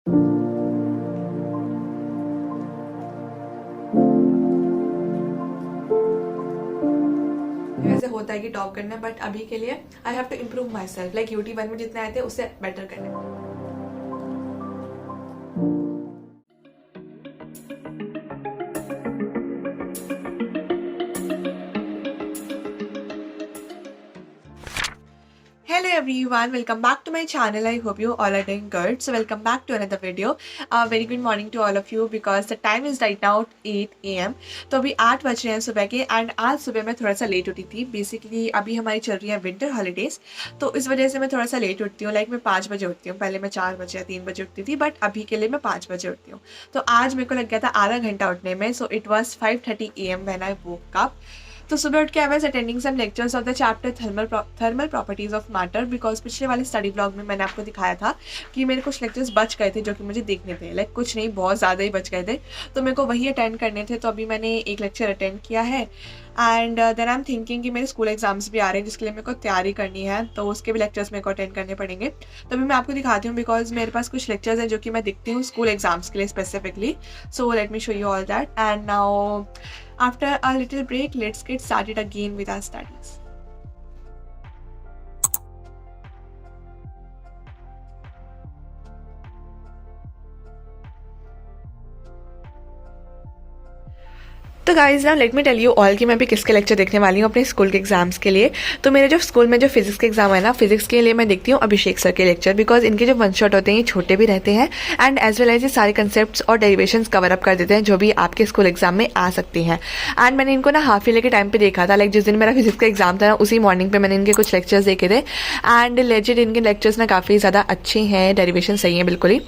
वैसे होता है कि टॉप करना है, बट अभी के लिए I have to improve myself, like UT1 में जितने आए थे उससे बेटर करने। Hello everyone, welcome back to my channel. I hope you all are doing good. So welcome back to another video. Very good morning to all of you because the time is right now 8 AM. तो अभी 8 बज रहे हैं सुबह के and आज सुबह मैं थोड़ा सा लेट उठी थी। बेसिकली अभी हमारी चल रही है विंटर हॉलीडेज, तो इस वजह से मैं थोड़ा सा लेट उठती हूँ। लाइक मैं 5 बजे उठती हूँ, पहले मैं 4 बजे या 3 बजे उठती थी, बट अभी के लिए मैं 5 बजे उठती हूँ। तो आज मेरे को लग गया था आधा घंटा उठने में। So it was 5:30 AM when I woke up. तो सुबह उठ के I was attending some lectures of the chapter thermal properties of matter, because पिछले वाले स्टडी ब्लॉग में मैंने आपको दिखाया था कि मेरे कुछ लेक्चर्स बच गए थे जो कि मुझे देखने थे। लाइक कुछ नहीं, बहुत ज़्यादा ही बच गए थे, तो मेरे को वही अटेंड करने थे। तो अभी मैंने एक लेक्चर अटेंड किया है and then I am thinking कि मेरे स्कूल एग्जाम्स भी आ रहे हैं जिसके लिए मेरे को तैयारी करनी है, तो उसके भी लेक्चर्स मेरे को अटेंड करने पड़ेंगे। तो अभी मैं आपको दिखाती हूँ बिकॉज मेरे पास कुछ लेक्चर्स हैं जो कि मैं दिखती हूँ स्कूल एग्जाम्स के लिए specifically. So let me show you all that and now after a little break, let's get started again with our studies. तो guys now let me tell you all कि मैं भी किसके लेक्चर देखने वाली हूँ अपने स्कूल के एग्जाम्स के लिए। तो मेरे जो स्कूल में जो फिजिक्स के एग्जाम है ना, फिजिक्स के लिए मैं देखती हूँ अभिषेक सर के लेक्चर, बिकॉज इनके जो वन शॉट होते हैं ये छोटे भी रहते हैं एंड एज वेल एज ये सारे कंसेप्ट्स और डेरिवेशंस कवर अप कर देते हैं जो भी आपके स्कूल एग्जाम में आ सकती हैं। एंड मैंने इनको ना हाफ ईयर के टाइम पे देखा था, लाइक जिस दिन मेरा फिजिक्स का एग्जाम था ना उसी मॉर्निंग पे मैंने इनके कुछ लेक्चर्स देखे थे एंड लेजिट इनके लेक्चर्स ना काफ़ी ज़्यादा अच्छे हैं, डेरिवेशन सही है बिल्कुल ही।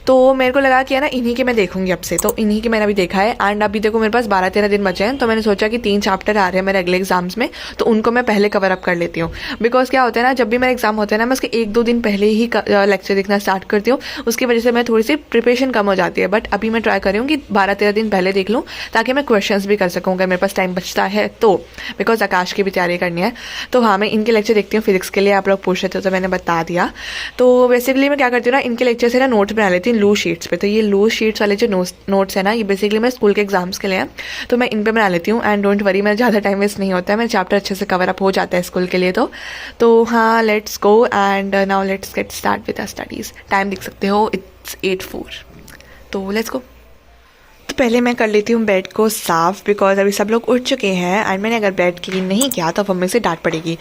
तो मेरे को लगा कि ना इन्हीं के मैं देखूंगी अब से, तो इन्हीं के मैंने अभी देखा है एंड अभी देखो मेरे पास 12-13 दिन बचे हैं। तो मैंने सोचा कि 3 चैप्टर आ रहे हैं मेरे अगले एग्जाम्स में, तो उनको मैं पहले कवर अप कर लेती हूँ। बिकॉज क्या होता है ना, जब भी मेरा एग्जाम होता है ना मैं उसके 1-2 दिन पहले ही लेक्चर देखना स्टार्ट करती हूँ, उसकी वजह से मैं थोड़ी सी प्रिपरेशन कम हो जाती है। बट अभी मैं ट्राई कर रही हूँ कि 12-13 दिन पहले देख लूँ ताकि मैं क्वेश्चंस भी कर सकूँ अगर मेरे पास टाइम बचता है तो, बिकॉज आकाश की भी तैयारी करनी है। तो हाँ, मैं इनके लेक्चर देखती हूँ फिजिक्स के लिए। आप लोग पूछ रहे थे तो मैंने बता दिया। तो बेसिकली मैं क्या करती हूँ ना, इनके लेक्चर से ना नोट्स बना लेती हूँ लूज शीट्स पे। तो ये लूज शीट्स वाले जो नोट्स है ना, ये बेसिकली मैं स्कूल के एग्जाम्स के लिए हैं, तो मैं इन पे बना लेती हूँ एंड डोंट वरी, मेरा ज़्यादा टाइम वेस्ट नहीं होता है, मेरा चैप्टर अच्छे से कवर अप हो जाता है स्कूल के लिए। तो हाँ, let's go and now let's get start with our studies. Time देख सकते हो, इट्स 8:04, तो लेट्स गो। तो पहले मैं कर लेती हूँ बेड को साफ़, बिकॉज अभी सब लोग उठ चुके हैं एंड मैंने अगर बेड क्लीन नहीं किया तो मम्मी से डांट पड़ेगी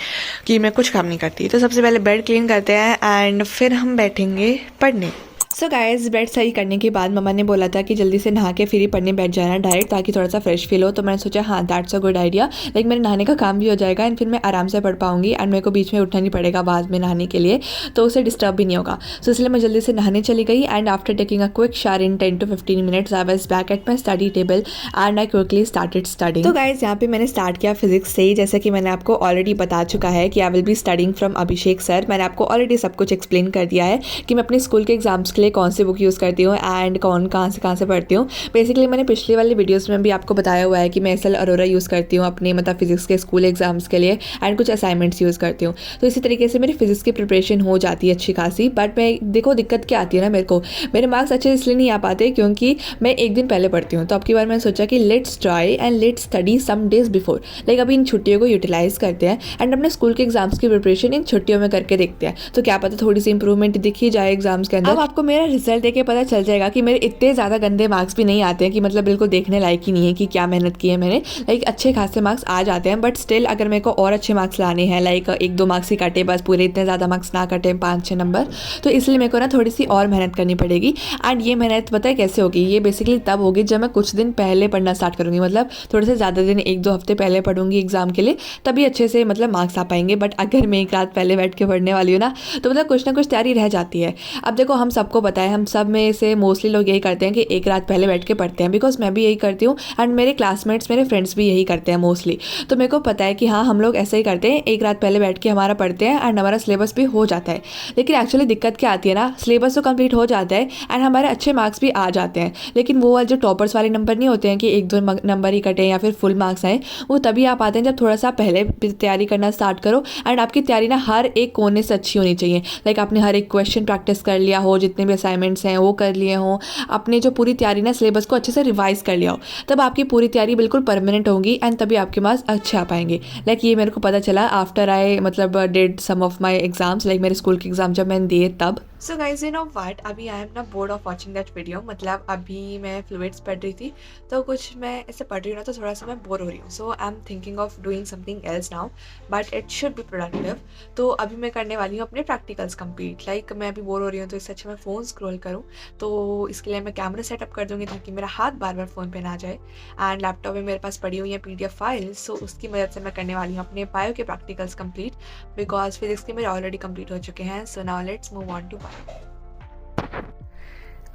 कि मैं कुछ काम नहीं करती। तो सबसे पहले बेड क्लीन करते हैं एंड फिर हम बैठेंगे पढ़ने। सो गाइस, बेड सही करने के बाद मम्मा ने बोला था कि जल्दी से नहा के फिर ही पढ़ने बैठ जाना डायरेक्ट, ताकि थोड़ा सा फ्रेश फील हो। तो मैंने सोचा हाँ, that's a good idea, like मेरे नहाने का काम भी हो जाएगा एंड फिर मैं आराम से पढ़ पाऊंगी एंड मेरे को बीच में उठना नहीं पड़ेगा बाद में नहाने के लिए, तो उसे डिस्टर्ब भी नहीं होगा। सो इसलिए मैं जल्दी से नहाने चली गई and after taking a quick shower in 10 to 15 minutes I was back at my study table and I quickly started studying. तो गाइस, यहाँ पे मैंने स्टार्ट किया फिजिक्स से ही, जैसे कि मैंने आपको ऑलरेडी बता चुका है कि I will be studying from Abhishek sir. मैंने आपको ऑलरेडी सब कुछ एक्सप्लेन कर दिया है कि मैं अपने स्कूल के एग्जाम्स के लिए कौन सी बुक यूज़ करती हूँ एंड कहाँ से पढ़ती हूँ। बेसिकली मैंने पिछले वाले वीडियोस में भी आपको बताया हुआ है कि मैं SL अरोरा यूज़ करती हूँ अपने मतलब फिजिक्स के स्कूल एग्जाम्स के लिए एंड कुछ असाइनमेंट्स यूज़ करती हूँ। तो इसी तरीके से मेरी फिजिक्स की प्रिपरेशन हो जाती है अच्छी खासी। बट मैं देखो दिक्कत क्या आती है ना, मेरे मार्क्स अच्छे इसलिए नहीं आ पाते क्योंकि मैं एक दिन पहले पढ़ती हूँ। तो अब की बार मैंने सोचा कि let's try and let's study some days before, like अभी इन छुट्टियों को यूटिलाइज करते हैं एंड अपने स्कूल के एग्जाम्स की प्रिपरेशन इन छुट्टियों में करके देखते हैं। तो क्या पता थोड़ी सी इंप्रूवमेंट दिख ही जाए एग्जाम्स के अंदर। अब आपको मेरा रिजल्ट देख के पता चल जाएगा कि मेरे इतने ज़्यादा गंदे मार्क्स भी नहीं आते हैं कि मतलब बिल्कुल देखने लायक ही नहीं है कि क्या मेहनत की है मैंने। लाइक अच्छे खासे मार्क्स आ जाते हैं, बट स्टिल अगर मेरे को और अच्छे मार्क्स लाने हैं, लाइक 1-2 मार्क्स ही कटे, बस पूरे इतने ज़्यादा मार्क्स ना कटे, 5-6 नंबर, तो इसलिए मेरे को ना थोड़ी सी और मेहनत करनी पड़ेगी। एंड ये मेहनत पता है कैसे होगी, ये बेसिकली तब होगी जब मैं कुछ दिन पहले पढ़ना स्टार्ट करूँगी, मतलब थोड़े से ज़्यादा दिन 1-2 हफ्ते पहले पढ़ूंगी एग्जाम के लिए, तभी अच्छे से मतलब मार्क्स आ पाएंगे। बट अगर मैं एक रात पहले बैठ के पढ़ने वाली हूँ ना, तो मतलब कुछ ना कुछ तैयारी रह जाती है। अब देखो, हम सबको पता है, हम सब में से मोस्टली लोग यही करते हैं कि एक रात पहले बैठ के पढ़ते हैं, बिकॉज मैं भी यही करती हूँ एंड मेरे क्लासमेट्स, मेरे फ्रेंड्स भी यही करते हैं मोस्टली। तो मेरे को पता है कि हाँ, हम लोग ऐसे ही करते हैं, एक रात पहले बैठ के हमारा पढ़ते हैं एंड हमारा सिलेबस भी हो जाता है। लेकिन एक्चुअली दिक्कत क्या आती है ना, सिलेबस तो कंप्लीट हो जाता है एंड हमारे अच्छे मार्क्स भी आ जाते हैं, लेकिन वो वाले जो टॉपर्स वाले नंबर नहीं होते हैं कि 1-2 नंबर ही कटे या फिर फुल मार्क्स आए, वो तभी आप आते हैं जब थोड़ा सा पहले तैयारी करना स्टार्ट करो। एंड आपकी तैयारी ना हर एक कोने से अच्छी होनी चाहिए, लाइक आपने हर एक क्वेश्चन प्रैक्टिस कर लिया हो, जितने भी असाइनमेंट्स हैं वो कर लिए हों, अपने जो पूरी तैयारी ना सिलेबस को अच्छे से रिवाइज कर लिया हो, तब आपकी पूरी तैयारी बिल्कुल परमानेंट होगी एंड तभी आपके मार्क्स अच्छे आ पाएंगे। लाइक ये मेरे को पता चला आफ्टर आई मतलब did some of my exams, like मेरे स्कूल के एग्जाम जब मैंने दिए तब। So guys you know what, अभी आई एम ना bored of watching that video. मतलब अभी मैं फ्लूइड्स पढ़ रही थी तो कुछ मैं ऐसे पढ़ रही हूँ ना तो थोड़ा सा मैं बोर हो रही हूँ। So I am thinking of doing something else now but it should be productive. तो अभी मैं करने वाली हूँ अपने प्रैक्टिकल्स कंप्लीट। लाइक मैं अभी बोर हो रही हूँ तो इससे अच्छा मैं फ़ोन स्क्रॉल करूँ, तो इसके लिए मैं कैमरा सेटअप कर दूँगी ताकि मेरा हाथ बार बार फ़ोन पे ना जाए। एंड लैपटॉप में मेरे पास पड़ी हुई है PDF फाइल्स, सो उसकी मदद से मैं करने वाली हूँ अपने बायो के प्रैक्टिकल्स कंप्लीट, बिकॉज फिजिक्स के मेरे ऑलरेडी कंप्लीट हो चुके हैं। So now let's move on to bio.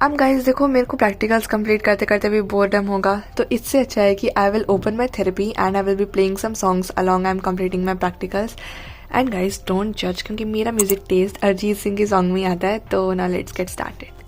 अब गाइस देखो, मेरे को प्रैक्टिकल्स कंप्लीट करते करते भी बोर्डम होगा, तो इससे अच्छा है कि I will open my therapy and I will be playing some songs along I am completing my practicals. And guys don't जज, क्योंकि मेरा म्यूजिक टेस्ट अरिजीत सिंह के सॉन्ग में आता है। तो नाउ लेट्स गेट स्टार्टेड।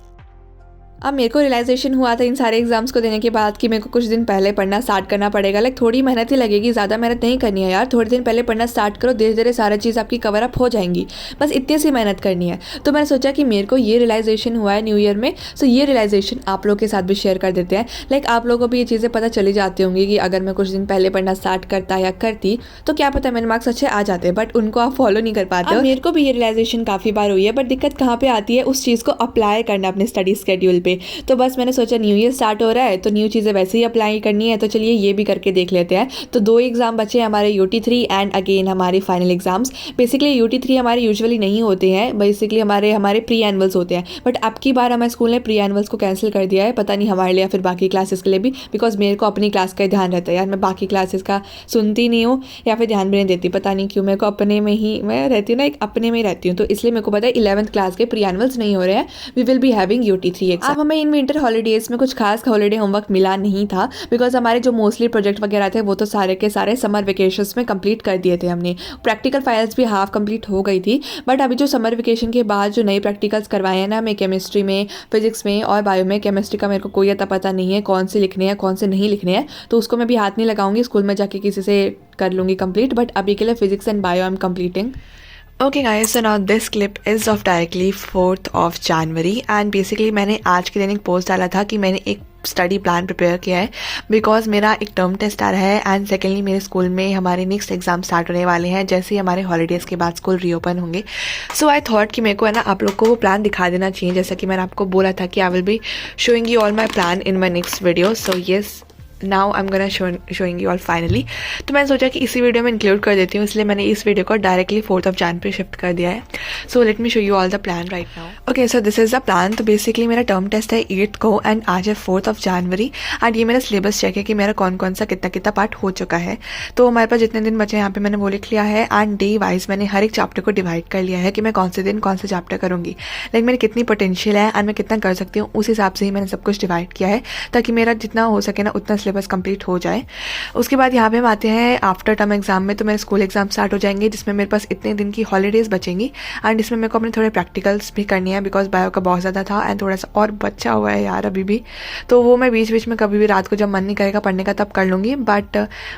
अब मेरे को रियलाइजेशन हुआ था इन सारे एग्जाम्स को देने के बाद कि मेरे को कुछ दिन पहले पढ़ना स्टार्ट करना पड़ेगा। लाइक थोड़ी मेहनत ही लगेगी, ज़्यादा मेहनत नहीं करनी है यार। थोड़े दिन पहले पढ़ना स्टार्ट करो, धीरे धीरे सारी चीज़ आपकी कवर अप हो जाएंगी, बस इतनी सी मेहनत करनी है। तो मैंने सोचा कि मेरे को ये रियलाइजेशन हुआ है न्यू ईयर में, सो ये रियलाइजेशन आप लोगों के साथ भी शेयर कर देते हैं। लाइक आप लोगों को भी ये चीज़ें पता चली जाती होंगी कि अगर मैं कुछ दिन पहले पढ़ना स्टार्ट करता या करती तो क्या पता मेरे मार्क्स अच्छे आ जाते, बट उनको आप फॉलो नहीं कर पाते। मेरे को भी ये रियलाइजेशन काफ़ी बार हुई है, बट दिक्कत कहाँ पे आती है, उस चीज़ को अप्लाई करना अपने स्टडी स्केड्यूल पे। तो बस मैंने सोचा न्यू ईयर स्टार्ट हो रहा है तो न्यू चीज़ें वैसे ही अप्लाई करनी है, तो चलिए ये भी करके देख लेते हैं। तो 2 एग्जाम बचे हमारे UT3 एंड अगेन हमारे फाइनल एग्जाम्स। बेसिकली UT3 हमारे यूजुअली नहीं होते हैं, बेसिकली हमारे प्री एनुअल्स होते हैं, बट अब की बार हमारे स्कूल ने प्री एनुअल्स को कैंसिल कर दिया है। पता नहीं हमारे लिए या फिर बाकी क्लासेस के लिए भी, बिकॉज मेरे को अपनी क्लास का ध्यान रहता है यार। मैं बाकी क्लासेस का सुनती नहीं हूँ या फिर ध्यान भी नहीं देती, पता नहीं क्यों। मेरे को अपने में ही मैं रहती हूँ ना, एक अपने में ही रहती हूँ, तो इसलिए मेरे को पता है 11th क्लास के प्री एनुअल्स नहीं हो रहे हैं। We will be having UT3 exam. अब हमें इन विंटर हॉलीडेज में कुछ खास हॉलीडे होमवर्क मिला नहीं था, बिकॉज हमारे जो मोस्टली प्रोजेक्ट वगैरह थे वो तो सारे के सारे समर वेकेशंस में कंप्लीट कर दिए थे हमने। प्रैक्टिकल फाइल्स भी हाफ कंप्लीट हो गई थी, बट अभी जो समर वेकेशन के बाद जो नए प्रैक्टिकल्स करवाए हैं ना हमें, केमिस्ट्री में, फिजिक्स में और बायो में। केमिस्ट्री का मेरे को कोई अता पता नहीं है कौन से लिखने हैं कौन से नहीं लिखने हैं, तो उसको मैं भी हाथ नहीं लगाऊंगी, स्कूल में जाके किसी से कर लूँगी कंप्लीट। बट अभी के लिए physics and bio I am completing. Okay guys, so now this clip is of directly 4th of January and basically मैंने आज के दिन एक पोस्ट डाला था कि मैंने एक स्टडी प्लान प्रिपेयर किया है, बिकॉज मेरा एक टर्म टेस्ट आ रहा है एंड सेकेंडली मेरे स्कूल में हमारे नेक्स्ट एग्जाम स्टार्ट होने वाले हैं जैसे ही हमारे हॉलीडेज़ के बाद स्कूल रीओपन होंगे। सो आई थॉट कि मेरे को है ना आप लोग को वो प्लान दिखा देना चाहिए, जैसा कि मैंने आपको बोला था कि I will be showing you all my plan in my next video. So yes, now I am gonna showing you all finally. तो मैंने सोचा कि इसी वीडियो में इंक्लूड कर देती हूँ, इसलिए मैंने इस वीडियो को डायरेक्टली 4th of Jan पे शिफ्ट कर दिया है। So let me show you all the plan right now. Okay, so this is the plan. तो बेसिकली मेरा टर्म टेस्ट है 8th को एंड आज है 4th of January एंड ये मेरा सिलेबस चेक है कि मेरा कौन कौन सा कितना कितना पार्ट हो चुका है। तो हमारे पास जितने दिन बचे हैं यहाँ पे मैंने वो लिख लिया है एंड डे वाइज मैंने हर एक चैप्टर को डिवाइड कर लिया है कि मैं कौन से दिन कौन सा चैप्टर करूँगी। लाइक मेरी कितनी पोटेंशियल है एंड मैं कितना कर सकती हूँ, उस हिसाब से ही मैंने सब कुछ डिवाइड किया है ताकि मेरा जितना हो सके ना उतना सिलेबस कंप्लीट हो जाए। उसके बाद यहाँ पे हम आते हैं आफ्टर टर्म एग्जाम में। तो मेरे स्कूल एग्जाम स्टार्ट हो जाएंगे जिसमें मेरे पास इतने दिन की हॉलीडेज बचेंगी एंड इसमें मेरे को अपने थोड़े प्रैक्टिकल्स भी करनी है, बिकॉज बायो का बहुत ज़्यादा था एंड थोड़ा सा और बचा हुआ है यार अभी भी। तो वो मैं बीच बीच में कभी भी रात को जब मन नहीं करेगा पढ़ने का तब कर लूँगी। बट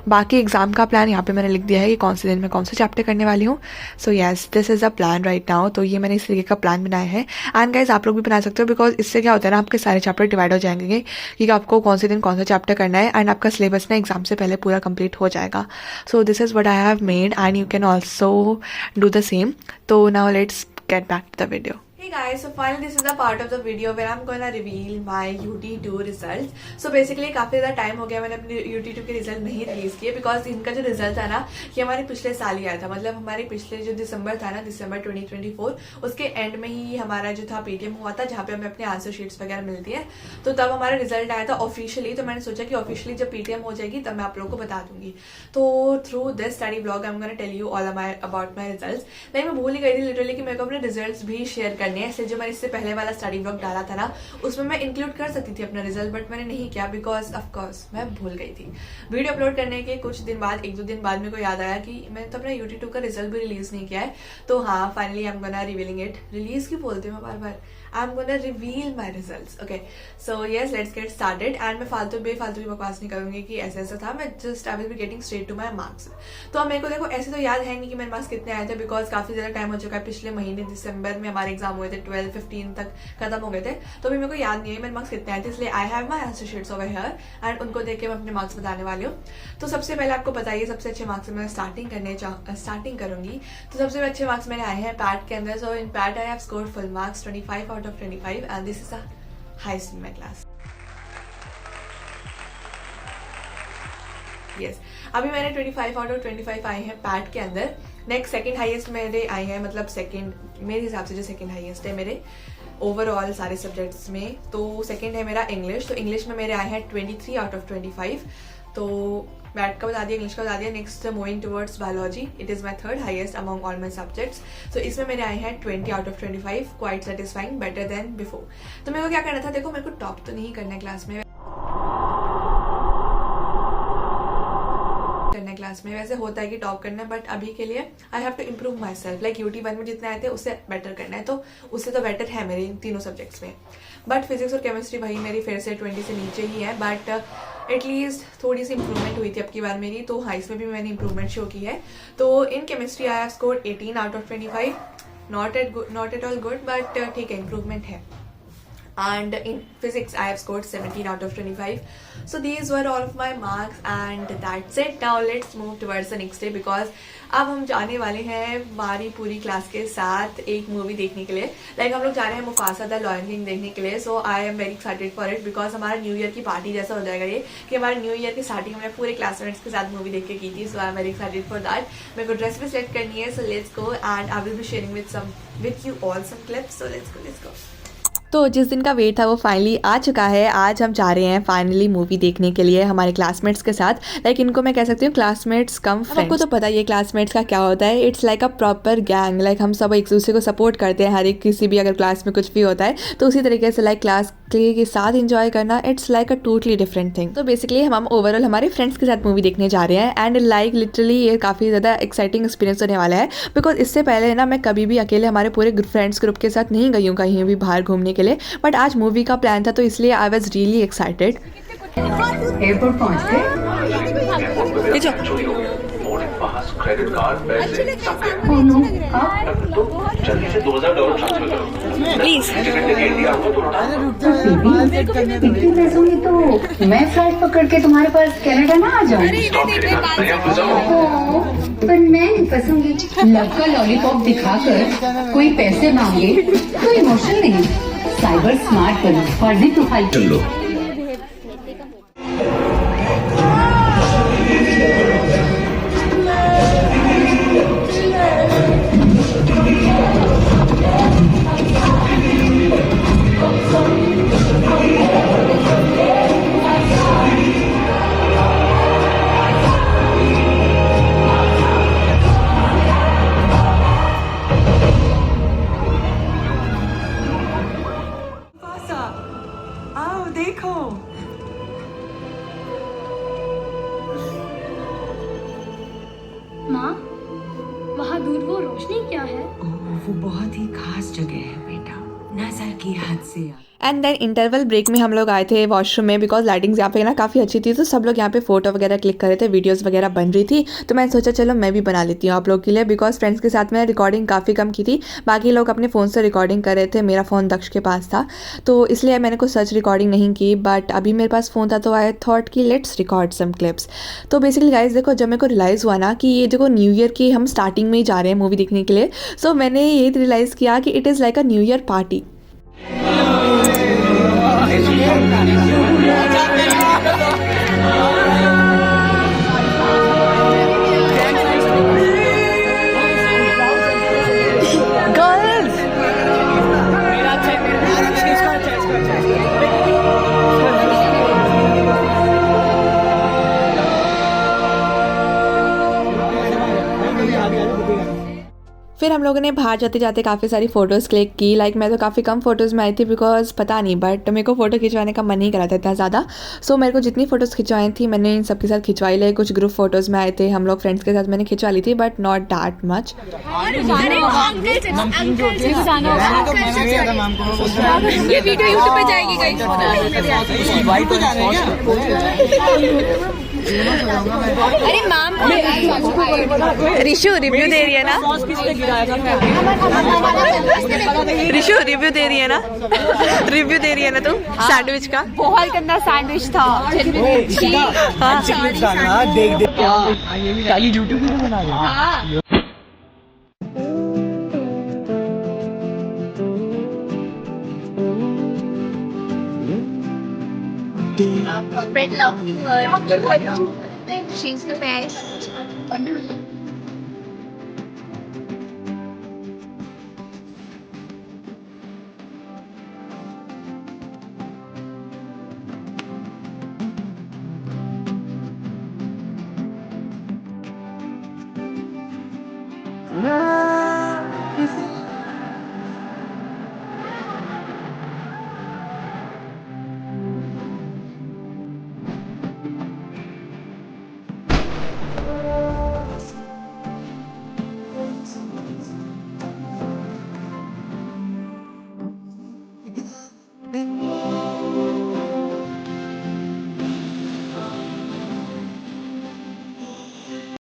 बाकी एग्जाम का प्लान यहाँ पे मैंने लिख दिया है कि कौन से दिन में कौन सा चैप्टर करने वाली हूँ। So yes, this is a plan right now. तो ये मैंने इस तरीके का प्लान बनाया है एंड गाइज आप लोग भी बना सकते हो, बिकॉज इससे क्या होता है ना आपके सारे चैप्टर डिवाइड हो जाएंगे कि आपको कौन से दिन कौन सा चैप्टर करना है एंड आपका सिलेबस ना एग्जाम से पहले पूरा कंप्लीट हो जाएगा। So this is what I have made and you can also do the same. तो now let's get back to the video. Hey guys, so finally this is the part of the video where I'm gonna reveal my UT2 results. So basically काफ़ी ज़्यादा time हो गया मैंने अपने UT2 के result नहीं release किए, because इनका जो रिजल्ट था ना ये हमारे पिछले साल ही आया था। मतलब हमारे पिछले जो दिसंबर था ना, दिसंबर 2024, उसके एंड में ही हमारा जो था PTM हुआ था जहाँ पे हमें अपने आंसर शीट्स वगैरह मिलती है। तो तब हमारा रिजल्ट आया था ऑफिशियली। तो मैंने सोचा कि ऑफिशियली जब PTM हो जाएगी तब मैं आप लोगों को बता दूंगी। तो through this study blog I am gonna tell you all about my results. मैं भूल ही गई थी लिटरली कि मेरे को अपने रिजल्ट भी शेयर करने हैं। इसलिए जो मैंने इससे पहले वाला स्टडी ब्लॉग डाला था ना उसमें मैं इंक्लूड कर सकती थी अपना रिजल्ट, बट मैंने नहीं किया बिकॉज ऑफ कोर्स मैं भूल गई थी। वीडियो अपलोड करने के कुछ दिन बाद, 1-2 दिन बाद मेरे को याद आया कि मैंने तो अपना UT2 का रिजल्ट भी रिलीज नहीं किया है। तो हाँ, finally I am gonna revealing it. Release क्यों बोलती हूँ मैं बार बार, I am gonna reveal my result. Okay, so yes, let's get started. And मैं फालतू की बकवास नहीं करूंगी कि ऐसा ऐसा था. मैं just I will be getting straight to my marks. तो अब मेरे को देखो ऐसे तो याद है नहीं कि मेरे मार्क्स कितने आए थे, बिकॉज काफी ज्यादा टाइम हो चुका है. पिछले महीने दिसंबर में हमारे एग्जाम हुए थे, 12-15 तक खत्म हो गए थे. तो अभी मेरे को याद नहीं है मेरे मार्क्स कितने आए थे, इसलिए I have my answer sheets over here and उनको देख के मैं अपने मार्क्स बताने वाली हूँ. तो सबसे पहले आपको बताइए सबसे अच्छे मार्क्स से मैं स्टार्टिंग करूंगी. तो सबसे अच्छे मार्क्स मेरे आए हैं पैट के अंदर. So in PAT I have scored full marks 25 out of 25 and this is the highest in my class. Yes, अभी मैंने 25 आउट ऑफ 25 आए हैं पैट के अंदर. नेक्स्ट सेकंड हाईएस्ट मेरे आए हैं, मतलब सेकंड मेरे हिसाब से जो सेकंड हाईएस्ट है मेरे ओवरऑल सारे सब्जेक्ट्स में, तो सेकंड है मेरा इंग्लिश. तो इंग्लिश में मेरे आए हैं 23 आउट ऑफ 25. तो मैथ का बता दिया, इंग्लिश का बता दिया. Next moving towards biology, it is my third highest among all my subjects. तो इसमें मेरे आए हैं 20 out of 25, quite satisfying, better than before. तो मेरे को क्या करना था, देखो मेरे को टॉप तो नहीं करना है क्लास में वैसे होता है कि टॉप करना है, बट अभी के लिए I have to improve myself. Like UT1 में जितने आए थे उससे बेटर करना है, तो उससे तो बेटर है मेरे इन तीनों सब्जेक्ट्स में. बट फिजिक्स और केमिस्ट्री वही मेरी फिर से 20 से नीचे ही है, बट एटलीस्ट थोड़ी सी इंप्रूवमेंट हुई थी अब की बार मेरी. तो हाँ, इसमें भी मैंने इंप्रूवमेंट शो की है. तो in chemistry I have scored 18 out of 25. Not at all good, but ठीक है, इंप्रूवमेंट है. And in physics I have scored 17 out of 25. So these were all of my marks and that's it. Now let's move towards the next day because अब हम जाने वाले हैं हमारी पूरी क्लास के साथ एक मूवी देखने के लिए. लाइक हम लोग जा रहे हैं मुफासा द लायन किंग देखने के लिए. So I am very excited for it because हमारा न्यू ईयर की पार्टी जैसा हो जाएगा ये, कि हमारे न्यू ईयर की स्टार्टिंग हमने पूरे क्लासमेट्स के साथ मूवी देख के की थी. So I am very excited for that. मेरे को ड्रेस भी सेलेक्ट करनी है. So let's go and I will be sharing with you all some clips. So let's go. तो जिस दिन का वेट था वो फाइनली आ चुका है. आज हम जा रहे हैं फाइनली मूवी देखने के लिए हमारे क्लासमेट्स के साथ. लाइक इनको मैं कह सकती हूँ क्लासमेट्स कम फ्रेंड्स. आपको तो पता है ये क्लासमेट्स का क्या होता है. It's like a proper gang. Like हम सब एक दूसरे को सपोर्ट करते हैं हर एक किसी भी अगर क्लास में कुछ भी होता है तो उसी तरीके से लाइक क्लास के साथ इंजॉय करना it's like a totally different thing. तो बेसिकली हम ओवरऑल हमारे फ्रेंड्स के साथ मूवी देखने जा रहे हैं एंड लाइक लिटरली ये काफ़ी ज़्यादा एक्साइटिंग एक्सपीरियंस होने वाला है. बिकॉज इससे पहले ना मैं कभी भी अकेले हमारे पूरे फ्रेंड्स ग्रुप के साथ नहीं गई हूँ कहीं भी बाहर घूमने के लिए. बट आज मूवी का प्लान था तो इसलिए I was really excited. Airport पहुंच क्रेडिट कार्ड पैसे जल्दी से $2000 ट्रांसफर करो प्लीज. इतनी पैसों में तो मैं फ्लाइट पकड़ के तुम्हारे पास कनाडा ना आ जाऊँ. पर मैं नहीं फंसूंगी. लव का लॉलीपॉप दिखाकर कोई पैसे मांगे तो इमोशन नहीं, साइबर स्मार्ट बनो, फर्जी प्रोफाइल चलो. माँ, वहाँ दूर वो रोशनी क्या है? वो बहुत ही खास जगह है बेटा, नजर की हद से. एंड देन इंटरवल ब्रेक में हम लोग आए थे वॉशरूम में बिकॉज लाइटिंग्स यहाँ पे ना काफ़ी अच्छी थी. तो सब लोग यहाँ पे फोटो वगैरह क्लिक कर रहे थे, वीडियोस वगैरह बन रही थी. तो मैंने सोचा चलो मैं भी बना लेती हूँ आप लोग के लिए. बिकॉज फ्रेंड्स के साथ मैंने रिकॉर्डिंग काफ़ी कम की थी. बाकी लोग अपने फ़ोन से रिकॉर्डिंग कर रहे थे, मेरा फ़ोन दक्ष के पास था तो इसलिए मैंने कुछ सच रिकॉर्डिंग नहीं की. बट अभी मेरे पास फ़ोन था तो आई थॉट कि लेट्स रिकॉर्ड सम क्लिप्स. तो बेसिकली गाइज देखो, जब मेरे को रियलाइज़ हुआ ना कि ये देखो न्यू ईयर की हम स्टार्टिंग में ही जा रहे हैं मूवी देखने के लिए. सो मैंने ये रियलाइज़ किया कि it is like a new year party. फिर हम लोगों ने बाहर जाते जाते काफ़ी सारी फ़ोटोज़ क्लिक की। लाइक मैं तो काफ़ी कम फ़ोटोज़ में आई थी बिकॉज पता नहीं, बट मेरे को फ़ोटो खिंचवाने का मन नहीं करा था इतना ज़्यादा। सो मेरे को जितनी फ़ोटोज़ खिंचवाई थी मैंने इन सबके साथ खिंचवाई ले। कुछ ग्रुप फ़ोटोज़ में आए थे हम लोग फ्रेंड्स के साथ, मैंने खिंचवा ली थी बट नॉट दैट मच। ये वीडियो यूट्यूब पे जाएगी गाइस। अरे मैम रिशु रिव्यू दे रही है ना, रिशु रिव्यू दे रही है ना, रिव्यू दे रही है ना तू सैंडविच का। बहुत गंदा सैंडविच था। She's the best.